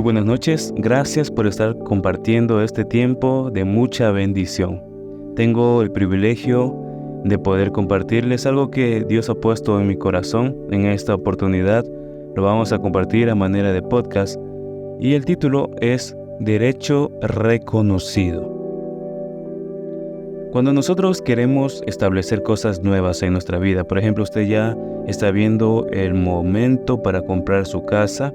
Muy buenas noches, gracias por estar compartiendo este tiempo de mucha bendición. Tengo el privilegio de poder compartirles algo que Dios ha puesto en mi corazón. En esta oportunidad lo vamos a compartir a manera de podcast y el título es Derecho Reconocido. Cuando nosotros queremos establecer cosas nuevas en nuestra vida, por ejemplo, usted ya está viendo el momento para comprar su casa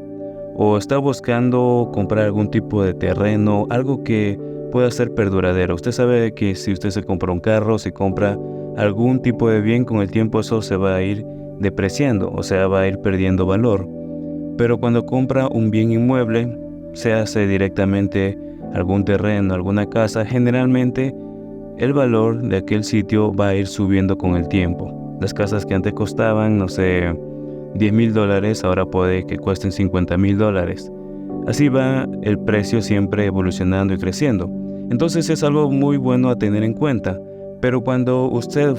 o está buscando comprar algún tipo de terreno, algo que pueda ser perduradero. Usted sabe que si usted se compra un carro, si compra algún tipo de bien, con el tiempo eso se va a ir depreciando, o sea, va a ir perdiendo valor. Pero cuando compra un bien inmueble, se hace directamente algún terreno, alguna casa, generalmente el valor de aquel sitio va a ir subiendo con el tiempo. Las casas que antes costaban, no sé, $10,000, ahora puede que cuesten $50,000. Así va el precio siempre evolucionando y creciendo. Entonces es algo muy bueno a tener en cuenta. Pero cuando usted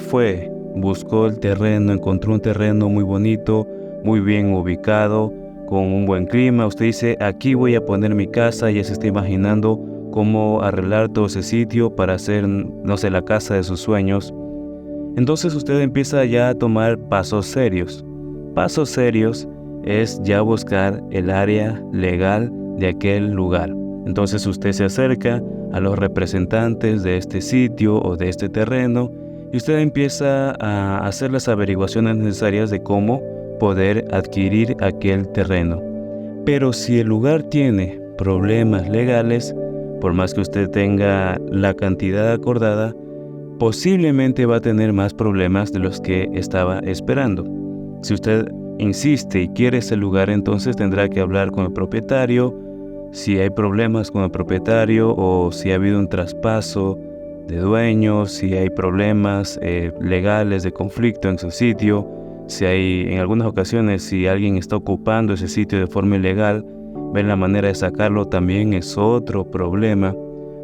buscó el terreno, encontró un terreno muy bonito, muy bien ubicado, con un buen clima, usted dice, aquí voy a poner mi casa, ya se está imaginando cómo arreglar todo ese sitio para hacer, no sé, la casa de sus sueños. Entonces usted empieza ya a tomar pasos serios. Pasos serios es ya buscar el área legal de aquel lugar. Entonces usted se acerca a los representantes de este sitio o de este terreno y usted empieza a hacer las averiguaciones necesarias de cómo poder adquirir aquel terreno. Pero si el lugar tiene problemas legales, por más que usted tenga la cantidad acordada, posiblemente va a tener más problemas de los que estaba esperando. Si usted insiste y quiere ese lugar, entonces tendrá que hablar con el propietario. Si hay problemas con el propietario o si ha habido un traspaso de dueños, si hay problemas legales de conflicto en su sitio, si hay, en algunas ocasiones, si alguien está ocupando ese sitio de forma ilegal, ver la manera de sacarlo también es otro problema.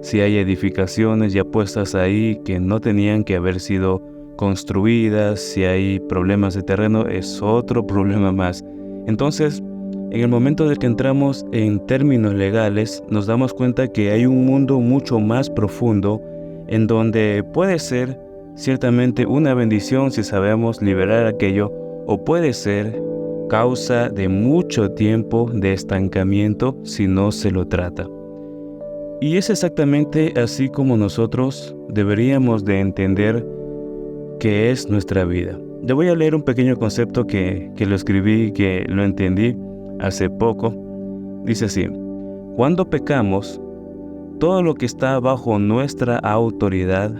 Si hay edificaciones ya puestas ahí que no tenían que haber sido construidas, si hay problemas de terreno, es otro problema más. Entonces, en el momento de que entramos en términos legales, nos damos cuenta que hay un mundo mucho más profundo en donde puede ser ciertamente una bendición si sabemos liberar aquello, o puede ser causa de mucho tiempo de estancamiento si no se lo trata. Y es exactamente así como nosotros deberíamos de entender que es nuestra vida. Le voy a leer un pequeño concepto que lo escribí, que lo entendí hace poco. Dice así: cuando pecamos, todo lo que está bajo nuestra autoridad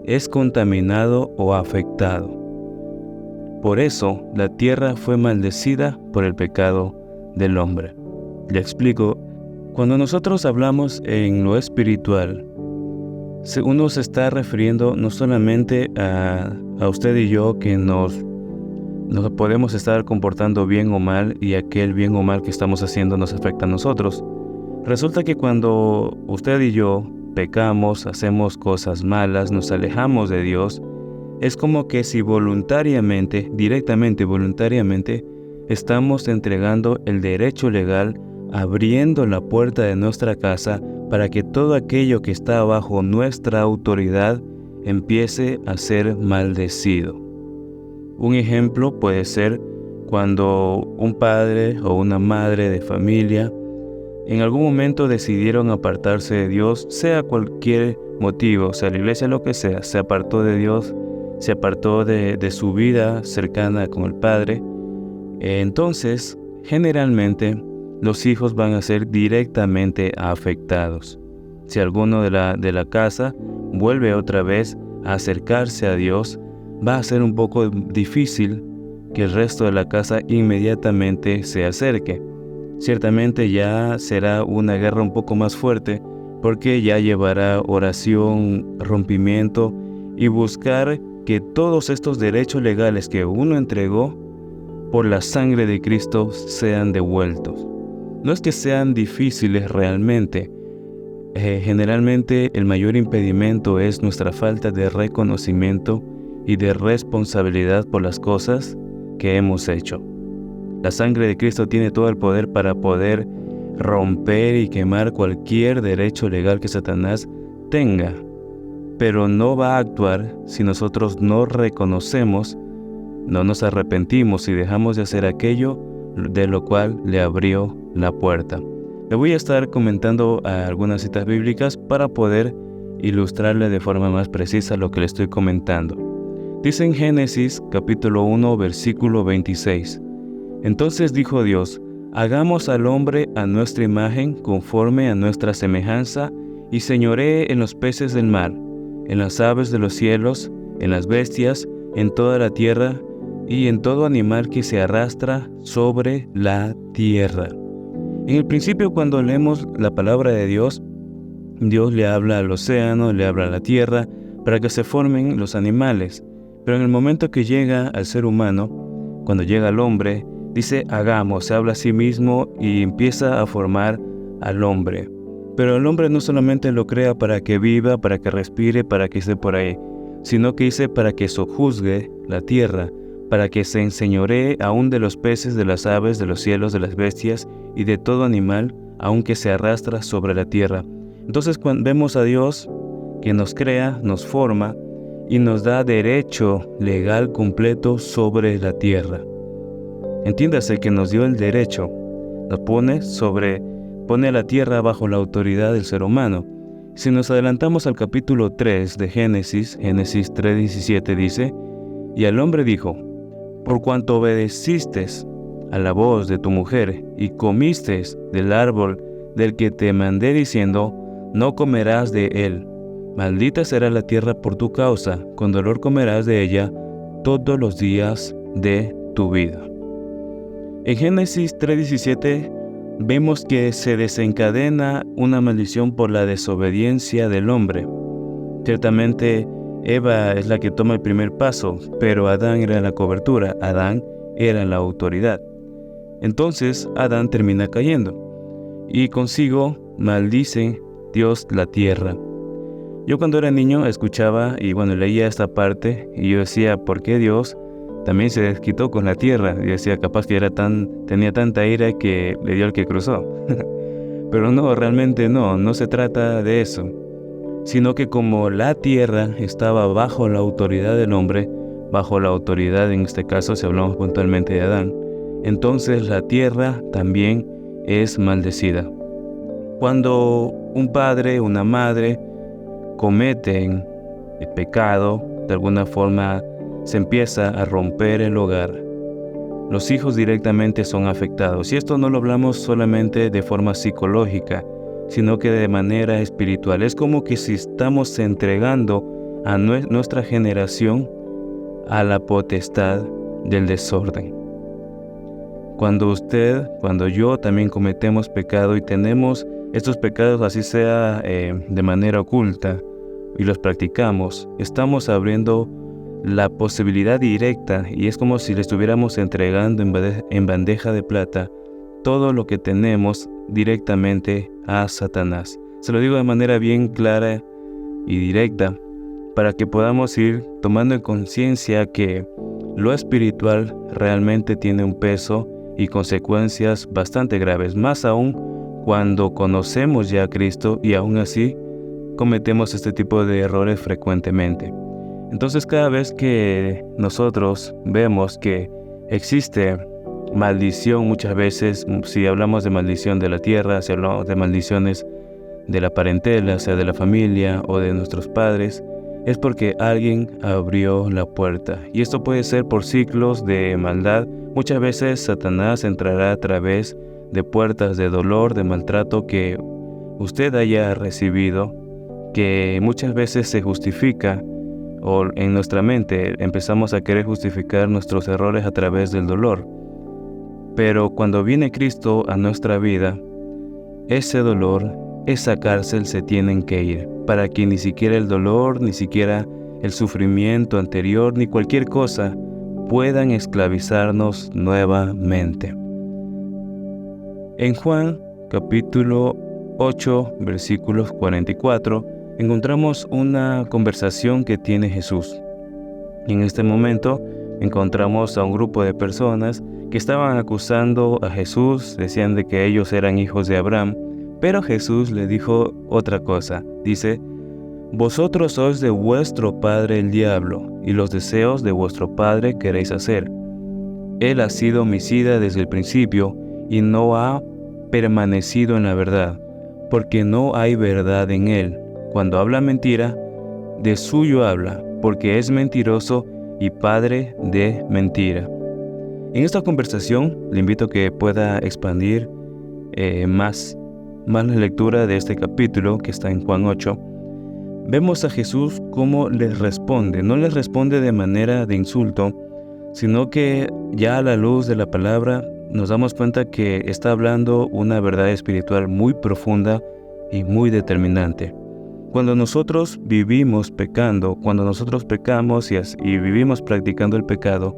es contaminado o afectado. Por eso la tierra fue maldecida por el pecado del hombre. Le explico. Cuando nosotros hablamos en lo espiritual, uno se está refiriendo no solamente a usted y yo, que nos podemos estar comportando bien o mal, y aquel bien o mal que estamos haciendo nos afecta a nosotros. Resulta que cuando usted y yo pecamos, hacemos cosas malas, nos alejamos de Dios, es como que si voluntariamente, directamente voluntariamente, estamos entregando el derecho legal, abriendo la puerta de nuestra casa para que todo aquello que está bajo nuestra autoridad empiece a ser maldecido. Un ejemplo puede ser cuando un padre o una madre de familia en algún momento decidieron apartarse de Dios, sea cualquier motivo, sea la iglesia, lo que sea, se apartó de Dios, se apartó de su vida cercana con el Padre. Entonces, generalmente, los hijos van a ser directamente afectados. Si alguno de la casa vuelve otra vez a acercarse a Dios, va a ser un poco difícil que el resto de la casa inmediatamente se acerque. Ciertamente ya será una guerra un poco más fuerte, porque ya llevará oración, rompimiento y buscar que todos estos derechos legales que uno entregó por la sangre de Cristo sean devueltos. No es que sean difíciles realmente. Generalmente el mayor impedimento es nuestra falta de reconocimiento y de responsabilidad por las cosas que hemos hecho. La sangre de Cristo tiene todo el poder para poder romper y quemar cualquier derecho legal que Satanás tenga, pero no va a actuar si nosotros no reconocemos, no nos arrepentimos y dejamos de hacer aquello de lo cual le abrió la puerta. Le voy a estar comentando algunas citas bíblicas para poder ilustrarle de forma más precisa lo que le estoy comentando. Dice en Génesis capítulo 1 versículo 26: Entonces dijo Dios: hagamos al hombre a nuestra imagen, conforme a nuestra semejanza, y señoree en los peces del mar, en las aves de los cielos, en las bestias, en toda la tierra, y en todo animal que se arrastra sobre la tierra. En el principio, cuando leemos la palabra de Dios, Dios le habla al océano, le habla a la tierra, para que se formen los animales. Pero en el momento que llega al ser humano, cuando llega al hombre, dice hagamos, se habla a sí mismo y empieza a formar al hombre. Pero el hombre no solamente lo crea para que viva, para que respire, para que esté por ahí, sino que dice para que sojuzgue la tierra, para que se enseñoree aún de los peces, de las aves, de los cielos, de las bestias y de todo animal, aunque se arrastra sobre la tierra. Entonces cuando vemos a Dios que nos crea, nos forma y nos da derecho legal completo sobre la tierra. Entiéndase que nos dio el derecho, nos pone a la tierra bajo la autoridad del ser humano. Si nos adelantamos al capítulo 3 de Génesis 3:17 dice: Y al hombre dijo: por cuanto obedeciste a la voz de tu mujer y comiste del árbol del que te mandé diciendo: no comerás de él. Maldita será la tierra por tu causa, con dolor comerás de ella todos los días de tu vida. En Génesis 3:17 vemos que se desencadena una maldición por la desobediencia del hombre. Ciertamente Eva es la que toma el primer paso, pero Adán era la cobertura, Adán era la autoridad. Entonces Adán termina cayendo y consigo maldice Dios la tierra. Yo cuando era niño escuchaba y leía esta parte y yo decía, ¿por qué Dios también se desquitó con la tierra? Y decía, capaz que tenía tanta ira que le dio al que cruzó. Pero no, realmente no se trata de eso, sino que como la tierra estaba bajo la autoridad del hombre, bajo la autoridad en este caso si hablamos puntualmente de Adán, entonces la tierra también es maldecida. Cuando un padre, una madre cometen el pecado, de alguna forma se empieza a romper el hogar. Los hijos directamente son afectados. Y esto no lo hablamos solamente de forma psicológica, sino que de manera espiritual. Es como que si estamos entregando a nuestra generación a la potestad del desorden. Cuando yo también cometemos pecado y tenemos estos pecados, así sea de manera oculta, y los practicamos, estamos abriendo la posibilidad directa y es como si le estuviéramos entregando en bandeja de plata todo lo que tenemos directamente a Satanás. Se lo digo de manera bien clara y directa para que podamos ir tomando en conciencia que lo espiritual realmente tiene un peso y consecuencias bastante graves, más aún cuando conocemos ya a Cristo y aún así cometemos este tipo de errores frecuentemente. Entonces cada vez que nosotros vemos que existe maldición, muchas veces, si hablamos de maldición de la tierra, si hablamos de maldiciones de la parentela, sea de la familia o de nuestros padres, es porque alguien abrió la puerta. Y esto puede ser por ciclos de maldad. Muchas veces Satanás entrará a través de puertas de dolor, de maltrato que usted haya recibido, que muchas veces se justifica, o en nuestra mente empezamos a querer justificar nuestros errores a través del dolor. Pero cuando viene Cristo a nuestra vida, ese dolor, esa cárcel se tienen que ir, para que ni siquiera el dolor, ni siquiera el sufrimiento anterior, ni cualquier cosa puedan esclavizarnos nuevamente. En Juan capítulo 8, versículos 44, encontramos una conversación que tiene Jesús. En este momento, encontramos a un grupo de personas que estaban acusando a Jesús, decían de que ellos eran hijos de Abraham, pero Jesús le dijo otra cosa. Dice: vosotros sois de vuestro padre el diablo, y los deseos de vuestro padre queréis hacer. Él ha sido homicida desde el principio, y no ha permanecido en la verdad, porque no hay verdad en él. Cuando habla mentira, de suyo habla, porque es mentiroso y padre de mentira. En esta conversación le invito a que pueda expandir más la lectura de este capítulo que está en Juan 8. Vemos a Jesús cómo les responde. No les responde de manera de insulto, sino que ya a la luz de la palabra nos damos cuenta que está hablando una verdad espiritual muy profunda y muy determinante. Cuando nosotros vivimos pecando, cuando nosotros pecamos y vivimos practicando el pecado,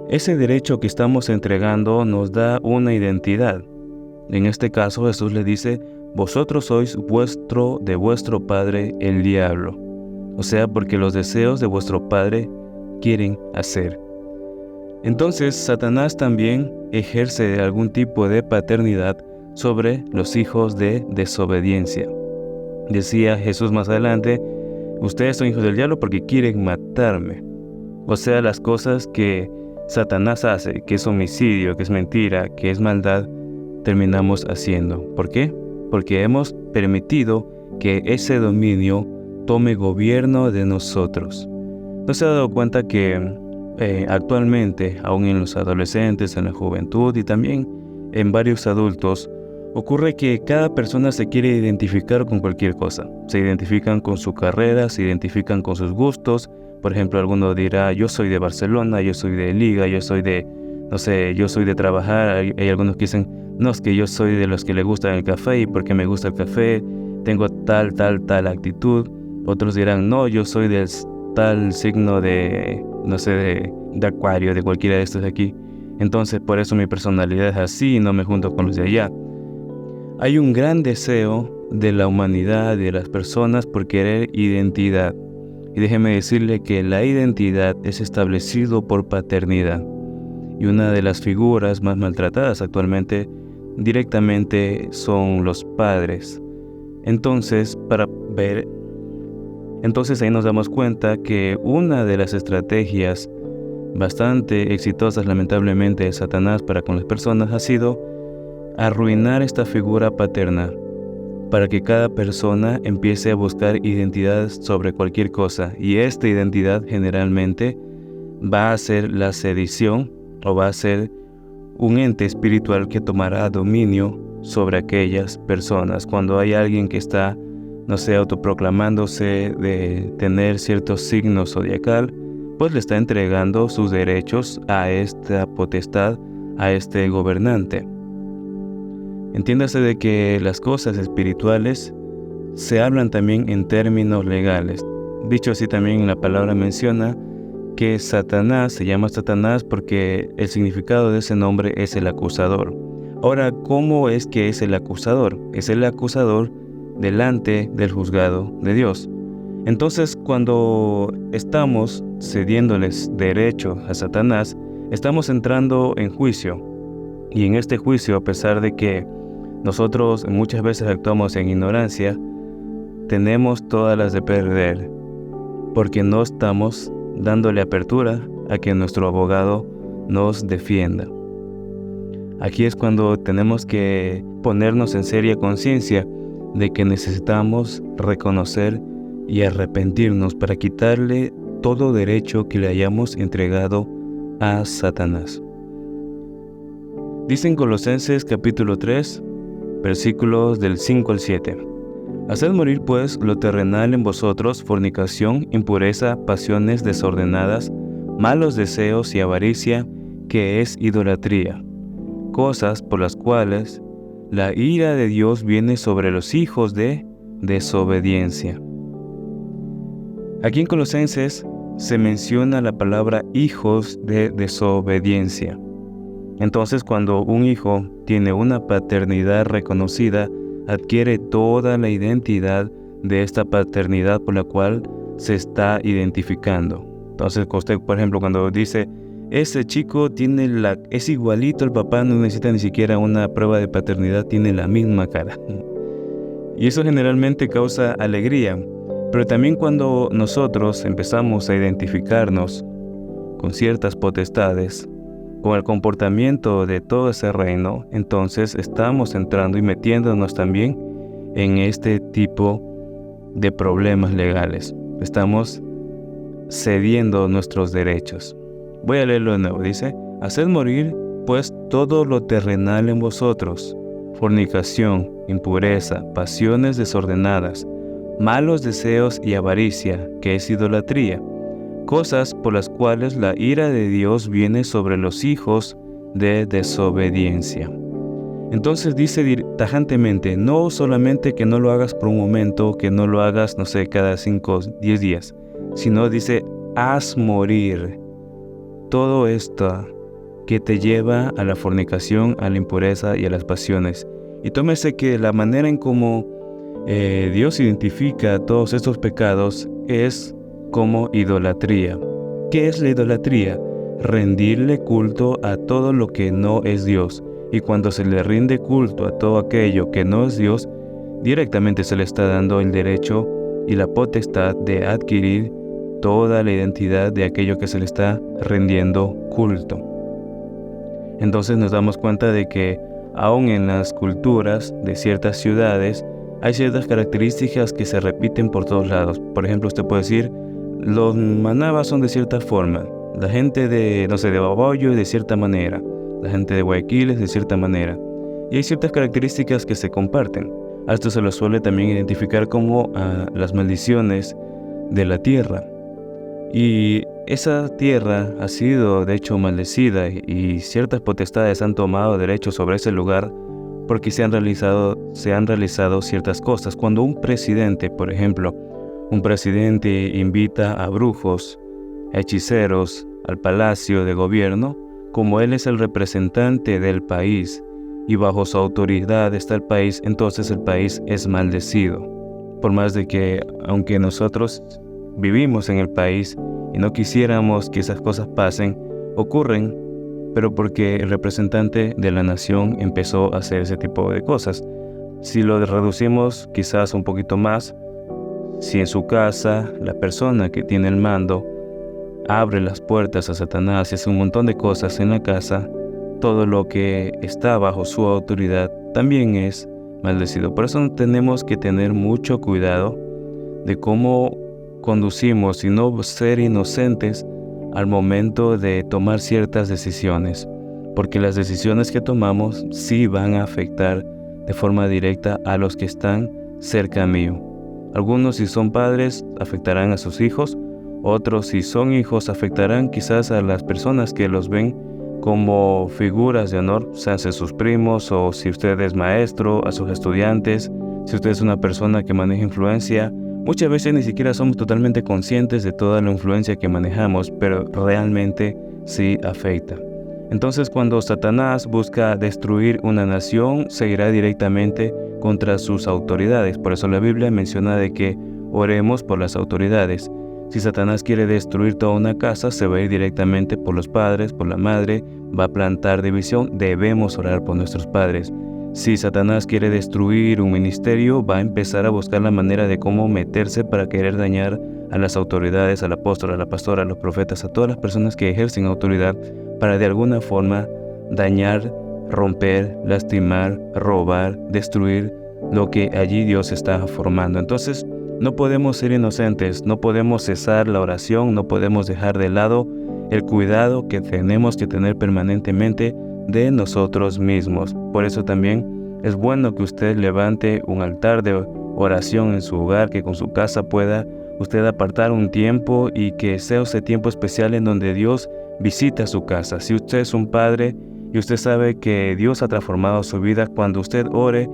ese derecho que estamos entregando nos da una identidad. En este caso Jesús le dice: vosotros sois de vuestro padre el diablo. O sea, porque los deseos de vuestro padre quieren hacer. Entonces Satanás también ejerce algún tipo de paternidad sobre los hijos de desobediencia. Decía Jesús más adelante: ustedes son hijos del diablo porque quieren matarme. O sea, las cosas que Satanás hace, que es homicidio, que es mentira, que es maldad, terminamos haciendo. ¿Por qué? Porque hemos permitido que ese dominio tome gobierno de nosotros. ¿No se ha dado cuenta que actualmente, aún en los adolescentes, en la juventud y también en varios adultos, ocurre que cada persona se quiere identificar con cualquier cosa? Se identifican con su carrera, se identifican con sus gustos. Por ejemplo, alguno dirá: yo soy de Barcelona, yo soy de Liga, yo soy de, no sé, yo soy de trabajar. Hay algunos que dicen: no, es que yo soy de los que le gusta el café y porque me gusta el café tengo tal actitud. Otros dirán: no, yo soy del tal signo de, no sé, de Acuario, de cualquiera de estos de aquí. Entonces por eso mi personalidad es así y no me junto con los de allá. Hay un gran deseo de la humanidad y de las personas por querer identidad. Y déjeme decirle que la identidad es establecido por paternidad. Y una de las figuras más maltratadas actualmente directamente son los padres. Entonces ahí nos damos cuenta que una de las estrategias bastante exitosas, lamentablemente, de Satanás para con las personas ha sido arruinar esta figura paterna para que cada persona empiece a buscar identidades sobre cualquier cosa, y esta identidad generalmente va a ser la sedición o va a ser un ente espiritual que tomará dominio sobre aquellas personas. Cuando hay alguien que está, no sé, autoproclamándose de tener ciertos signos zodiacal, pues le está entregando sus derechos a esta potestad, a este gobernante. Entiéndase de que las cosas espirituales se hablan también en términos legales. Dicho así, también la palabra menciona que Satanás se llama Satanás porque el significado de ese nombre es el acusador. Ahora, ¿cómo es que es el acusador? Es el acusador delante del juzgado de Dios. Entonces, cuando estamos cediéndoles derecho a Satanás, estamos entrando en juicio. Y en este juicio, a pesar de que nosotros muchas veces actuamos en ignorancia, tenemos todas las de perder, porque no estamos dándole apertura a que nuestro abogado nos defienda. Aquí es cuando tenemos que ponernos en seria conciencia de que necesitamos reconocer y arrepentirnos para quitarle todo derecho que le hayamos entregado a Satanás. Dice en Colosenses capítulo 3, versículos del 5 al 7. Haced morir pues lo terrenal en vosotros: fornicación, impureza, pasiones desordenadas, malos deseos y avaricia, que es idolatría, cosas por las cuales la ira de Dios viene sobre los hijos de desobediencia. Aquí en Colosenses se menciona la palabra hijos de desobediencia. Entonces, cuando un hijo tiene una paternidad reconocida, adquiere toda la identidad de esta paternidad por la cual se está identificando. Entonces usted, por ejemplo, cuando dice, ese chico es igualito al papá, no necesita ni siquiera una prueba de paternidad, tiene la misma cara. Y eso generalmente causa alegría, pero también cuando nosotros empezamos a identificarnos con ciertas potestades, con el comportamiento de todo ese reino, entonces estamos entrando y metiéndonos también en este tipo de problemas legales. Estamos cediendo nuestros derechos. Voy a leerlo de nuevo. Dice, haced morir pues todo lo terrenal en vosotros: fornicación, impureza, pasiones desordenadas, malos deseos y avaricia, que es idolatría, cosas por las cuales la ira de Dios viene sobre los hijos de desobediencia. Entonces dice tajantemente, no solamente que no lo hagas por un momento, que no lo hagas, no sé, cada 5 o 10 días, sino dice, haz morir todo esto que te lleva a la fornicación, a la impureza y a las pasiones. Y tómese que la manera en cómo Dios identifica todos estos pecados es como idolatría. ¿Qué es la idolatría? Rendirle culto a todo lo que no es Dios. Y cuando se le rinde culto a todo aquello que no es Dios, directamente se le está dando el derecho y la potestad de adquirir toda la identidad de aquello que se le está rindiendo culto. Entonces nos damos cuenta de que aún en las culturas de ciertas ciudades hay ciertas características que se repiten por todos lados. Por ejemplo, usted puede decir, los manabas son de cierta forma, la gente de Babahoyo es de cierta manera, la gente de Guayaquil es de cierta manera. Y hay ciertas características que se comparten. A esto se lo suele también identificar como las maldiciones de la tierra. Y esa tierra ha sido de hecho maldecida y ciertas potestades han tomado derecho sobre ese lugar porque se han realizado ciertas cosas. Cuando un presidente, por ejemplo, invita a brujos, a hechiceros al palacio de gobierno, como él es el representante del país y bajo su autoridad está el país, entonces el país es maldecido. Por más de que, aunque nosotros vivimos en el país y no quisiéramos que esas cosas pasen, ocurren, pero porque el representante de la nación empezó a hacer ese tipo de cosas. Si lo reducimos quizás un poquito más, si en su casa la persona que tiene el mando abre las puertas a Satanás y hace un montón de cosas en la casa, todo lo que está bajo su autoridad también es maldecido. Por eso tenemos que tener mucho cuidado de cómo conducimos y no ser inocentes al momento de tomar ciertas decisiones, porque las decisiones que tomamos sí van a afectar de forma directa a los que están cerca mío. Algunos, si son padres, afectarán a sus hijos. Otros, si son hijos, afectarán quizás a las personas que los ven como figuras de honor, sean sus primos, o si usted es maestro, a sus estudiantes. Si usted es una persona que maneja influencia, muchas veces ni siquiera somos totalmente conscientes de toda la influencia que manejamos, pero realmente sí afecta. Entonces, cuando Satanás busca destruir una nación, se irá directamente contra sus autoridades. Por eso la Biblia menciona de que oremos por las autoridades. Si Satanás quiere destruir toda una casa, se va a ir directamente por los padres, por la madre, va a plantar división. Debemos orar por nuestros padres. Si Satanás quiere destruir un ministerio, va a empezar a buscar la manera de cómo meterse para querer dañar a las autoridades, al apóstol, a la pastora, a los profetas, a todas las personas que ejercen autoridad, para de alguna forma dañar, romper, lastimar, robar, destruir lo que allí Dios está formando. Entonces, no podemos ser inocentes, no podemos cesar la oración, no podemos dejar de lado el cuidado que tenemos que tener permanentemente de nosotros mismos. Por eso también es bueno que usted levante un altar de oración en su hogar, que con su casa pueda usted apartar un tiempo y que sea ese tiempo especial en donde Dios visita su casa. Si usted es un padre y usted sabe que Dios ha transformado su vida, cuando usted ore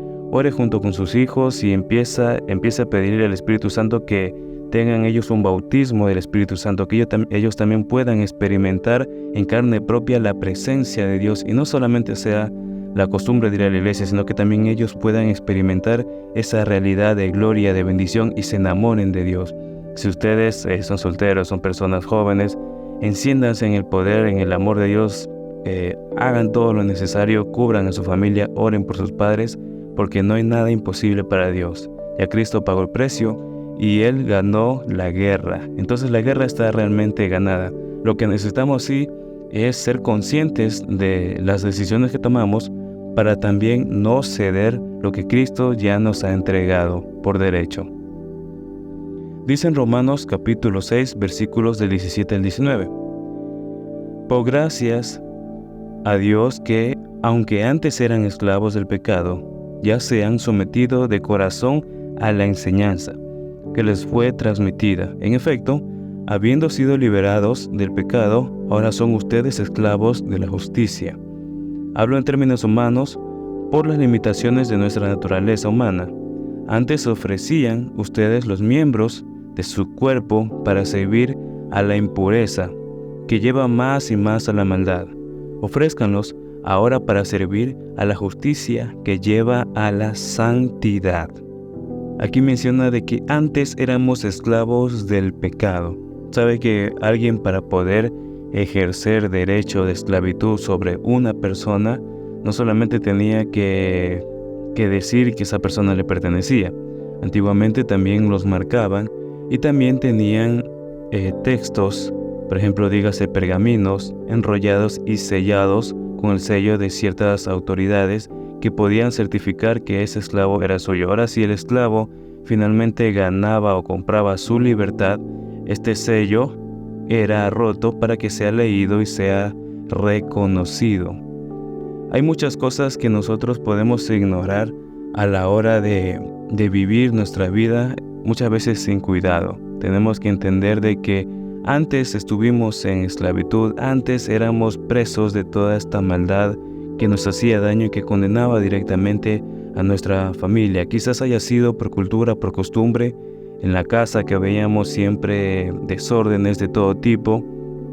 junto con sus hijos y empieza a pedirle al Espíritu Santo que tengan ellos un bautismo del Espíritu Santo, que ellos también puedan experimentar en carne propia la presencia de Dios, y no solamente sea la costumbre de ir a la iglesia, sino que también ellos puedan experimentar esa realidad de gloria, de bendición, y se enamoren de Dios. Si ustedes son solteros, son personas jóvenes, enciéndanse en el poder, en el amor de Dios, hagan todo lo necesario, cubran a su familia, oren por sus padres, porque no hay nada imposible para Dios. Ya Cristo pagó el precio y Él ganó la guerra. Entonces la guerra está realmente ganada. Lo que necesitamos sí es ser conscientes de las decisiones que tomamos para también no ceder lo que Cristo ya nos ha entregado por derecho. Dice en Romanos capítulo 6, versículos del 17 al 19. Por gracias a Dios que, aunque antes eran esclavos del pecado, ya se han sometido de corazón a la enseñanza que les fue transmitida. En efecto, habiendo sido liberados del pecado, ahora son ustedes esclavos de la justicia. Hablo en términos humanos por las limitaciones de nuestra naturaleza humana. Antes ofrecían ustedes los miembros de su cuerpo para servir a la impureza, que lleva más y más a la maldad. Ofrézcanlos ahora para servir a la justicia, que lleva a la santidad. Aquí menciona de que antes éramos esclavos del pecado. Sabe que alguien, para poder ejercer derecho de esclavitud sobre una persona, no solamente tenía que decir que esa persona le pertenecía. Antiguamente también los marcaban y también tenían textos, por ejemplo, dígase pergaminos, enrollados y sellados con el sello de ciertas autoridades que podían certificar que ese esclavo era suyo. Ahora, si el esclavo finalmente ganaba o compraba su libertad, este sello era roto para que sea leído y sea reconocido. Hay muchas cosas que nosotros podemos ignorar a la hora de vivir nuestra vida, muchas veces sin cuidado. Tenemos que entender de que antes estuvimos en esclavitud, antes éramos presos de toda esta maldad que nos hacía daño y que condenaba directamente a nuestra familia. Quizás haya sido por cultura, por costumbre, en la casa que veíamos siempre desórdenes de todo tipo.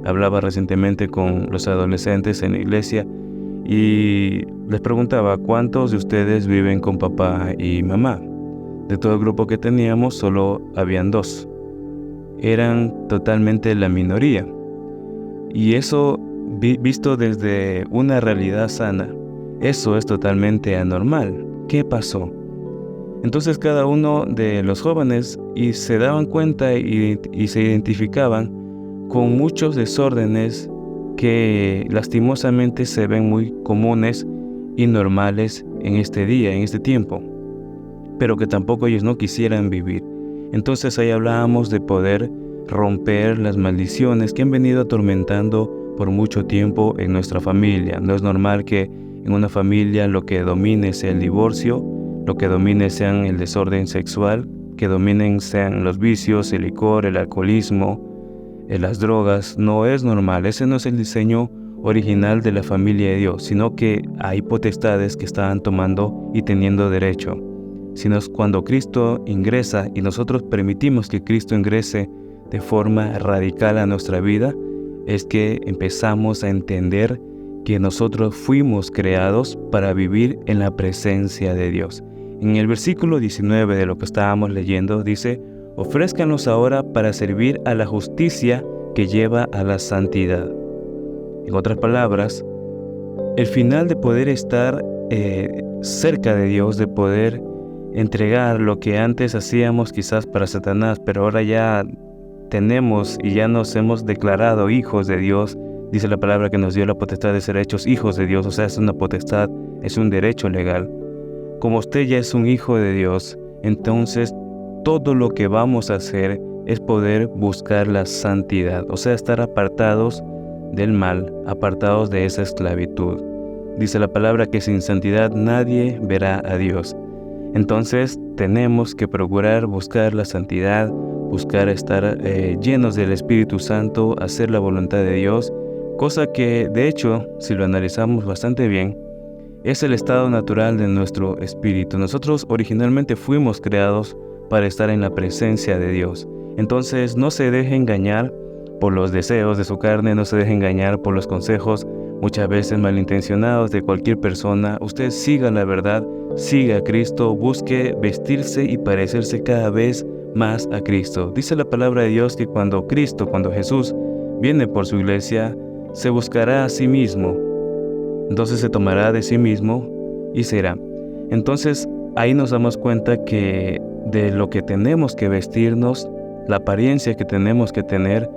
Hablaba recientemente con los adolescentes en la iglesia y les preguntaba, ¿cuántos de ustedes viven con papá y mamá? De todo el grupo que teníamos, solo habían 2. Eran totalmente la minoría. Y eso, visto desde una realidad sana, eso es totalmente anormal. ¿Qué pasó? Entonces cada uno de los jóvenes se daban cuenta y se identificaban con muchos desórdenes que lastimosamente se ven muy comunes y normales en este día, en este tiempo, pero que tampoco ellos no quisieran vivir. Entonces ahí hablábamos de poder romper las maldiciones que han venido atormentando por mucho tiempo en nuestra familia. No es normal que en una familia lo que domine sea el divorcio, lo que domine sean el desorden sexual, que dominen sean los vicios, el licor, el alcoholismo, las drogas. No es normal, ese no es el diseño original de la familia de Dios, sino que hay potestades que estaban tomando y teniendo derecho. Sino cuando Cristo ingresa y nosotros permitimos que Cristo ingrese de forma radical a nuestra vida, es que empezamos a entender que nosotros fuimos creados para vivir en la presencia de Dios. En el versículo 19 de lo que estábamos leyendo dice, ofrézcanlos ahora para servir a la justicia que lleva a la santidad. En otras palabras, el final de poder estar cerca de Dios, de poder entregar lo que antes hacíamos quizás para Satanás, pero ahora ya tenemos y ya nos hemos declarado hijos de Dios. Dice la palabra que nos dio la potestad de ser hechos hijos de Dios, o sea, es una potestad, es un derecho legal. Como usted ya es un hijo de Dios, entonces todo lo que vamos a hacer es poder buscar la santidad, o sea, estar apartados del mal, apartados de esa esclavitud. Dice la palabra que sin santidad nadie verá a Dios. Entonces tenemos que procurar buscar la santidad, buscar estar llenos del Espíritu Santo, hacer la voluntad de Dios, cosa que de hecho, si lo analizamos bastante bien, es el estado natural de nuestro espíritu. Nosotros originalmente fuimos creados para estar en la presencia de Dios. Entonces no se deje engañar por los deseos de su carne, no se deje engañar por los consejos muchas veces malintencionados de cualquier persona. Usted siga la verdad, siga a Cristo, busque vestirse y parecerse cada vez más a Cristo. Dice la palabra de Dios que cuando Jesús viene por su iglesia, se buscará a sí mismo. Entonces se tomará de sí mismo y se irá. Entonces ahí nos damos cuenta que de lo que tenemos que vestirnos, la apariencia que tenemos que tener,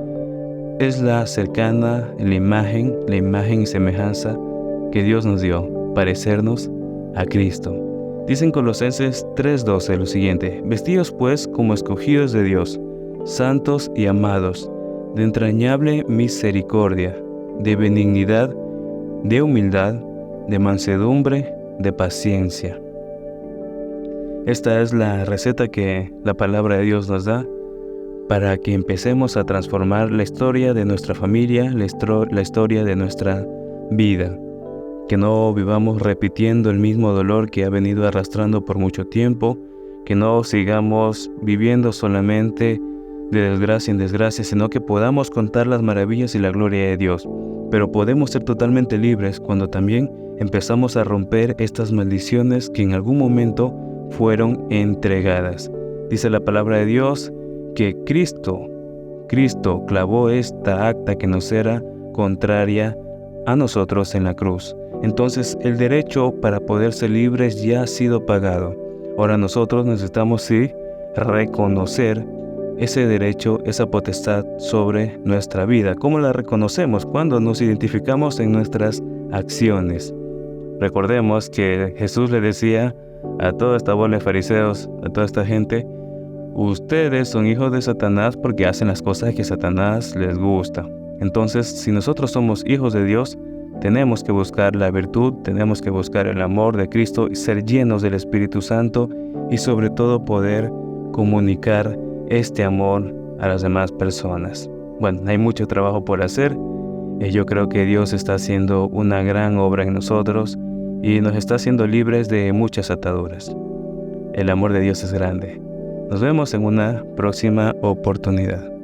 es la cercana, la imagen y semejanza que Dios nos dio, parecernos a Cristo. Dice en Colosenses 3:12 lo siguiente: vestíos pues como escogidos de Dios, santos y amados, de entrañable misericordia, de benignidad, de humildad, de mansedumbre, de paciencia. Esta es la receta que la palabra de Dios nos da para que empecemos a transformar la historia de nuestra familia, la historia de nuestra vida. Que no vivamos repitiendo el mismo dolor que ha venido arrastrando por mucho tiempo, que no sigamos viviendo solamente de desgracia en desgracia, sino que podamos contar las maravillas y la gloria de Dios. Pero podemos ser totalmente libres cuando también empezamos a romper estas maldiciones que en algún momento fueron entregadas. Dice la palabra de Dios que Cristo clavó esta acta que nos era contraria a nosotros en la cruz. Entonces el derecho para poder ser libres ya ha sido pagado. Ahora nosotros necesitamos sí reconocer ese derecho, esa potestad sobre nuestra vida. ¿Cómo la reconocemos? Cuando nos identificamos en nuestras acciones. Recordemos que Jesús le decía a toda esta bola de fariseos, a toda esta gente: ustedes son hijos de Satanás porque hacen las cosas que Satanás les gusta. Entonces, si nosotros somos hijos de Dios, tenemos que buscar la virtud, tenemos que buscar el amor de Cristo y ser llenos del Espíritu Santo y sobre todo poder comunicar este amor a las demás personas. Bueno, hay mucho trabajo por hacer y yo creo que Dios está haciendo una gran obra en nosotros y nos está haciendo libres de muchas ataduras. El amor de Dios es grande. Nos vemos en una próxima oportunidad.